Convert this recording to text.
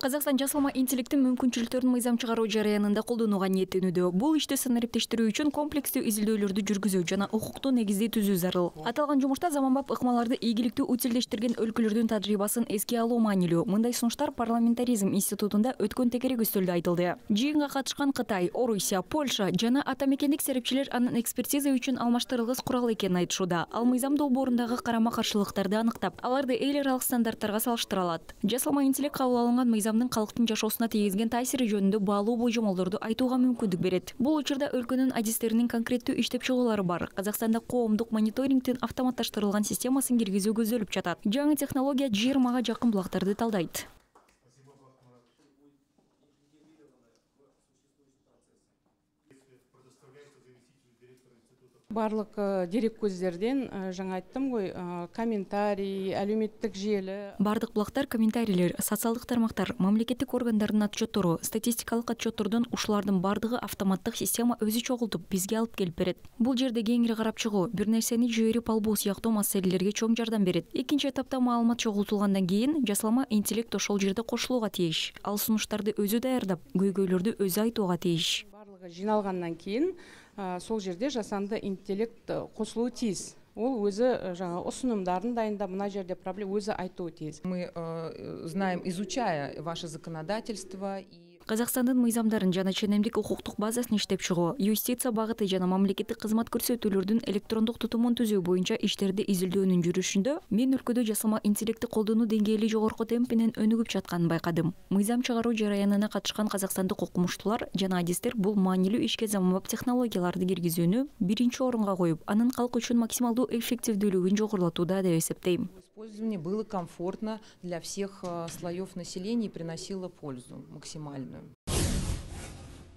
Казакстан жасалма интеллекттин мүмкүнчүлүктөрүн мыйзам чыгаруу жараянында колдонууга ниеттенүүдө. Бул ишти санариптештирүү үчүн комплекстүү изилдөөлөрдү жүргүзүү жана укуктуу негизди түзүү зарыл. Аталган жумушта заманбап ыкмаларды ийгиликтүү утилдештирген өлкөлөрдүн тажрыйбасын эске алуу маанилүү. Мындай сунуштар парламентаризм институтунда өткөн текерек өстөлдө айтылды. Жыйынга катышкан Кытай, Орусия, Польша жана ата мекендик серепчилер анын экспертиза үчүн алмаштырылгыс курал экенин айтышууда. Ал мыйзам долбоорундагы карама-каршылыктарды аныктап, аларды эл аралык стандарттарга салыштыра алат. Жасалма интеллект кабыл алынган мыйзамдын калктын жашоосуна тийгизген таасири жөнүндө баалуу божомолдорду айтууга мүмкүндүк берет. Бул учурда өлкөнүн адистеринин конкреттүү иштеп чыгуулары бар. Казакстанда коомдук мониторингдин автоматташтырылган системасын киргизүү көзөлүп жатат. Жаңы технология 20га жакын булактарды талдайт. Барлык дерек көздерден, жаңа айттым ғой, комментарий, әлеуметтик желі. Бардык булактар, комментарийлер, социалдык тармактар, мамлекеттик органдардын отчеттору, статистикалык отчеттордон ушулардын бардыгы автоматтык система өзү чогултуп бизге алып келип берет. Бул жерде кеңири карап чыгуу, бир нерсени жиберип албоо сыяктуу маселелерге чоң жардам берет. Экинчи этапта маалымат чогултулгандан кийин жасалма интеллект ошол жерде кошулууга тийиш. Ал сунуштарды өзү даярдап, көйгөйлөрдү өзү айтууга тийиш. Барлыгы жиналгандан кийин сол жерде жасанды интеллект косулуу тийиз. Ол өзі жаңа ұсынымдарын дайындап, мына жерде проблема өзі айтуы тийиз. Мы знаем, изучая ваше законодательство и Казакстандын мыйзамдарын жана ченемдик укуктук базасын иштеп чыгуу, юстиция багыты жана мамлекеттик кызмат көрсөтүүлөрдүн электрондук тутумун түзүү боюнча иштерди изилдөөнүн жүрүшүндө мен өлкөдө жасалма интеллектти колдонуу деңгээли жогорку темпинен өнүгүп жатканын байкадым. Мыйзам чыгаруу жараянына катышкан казакстандык окумуштуулар жана адистер бул маанилүү ишке заманбап технологияларды киргизүүнү биринчи орунга коюп, анын калк үчүн максималдуу эффективдүүлүгүн жогорулатууда деп эсептейм. Использование было комфортно для всех слоев населения и приносило пользу максимальную.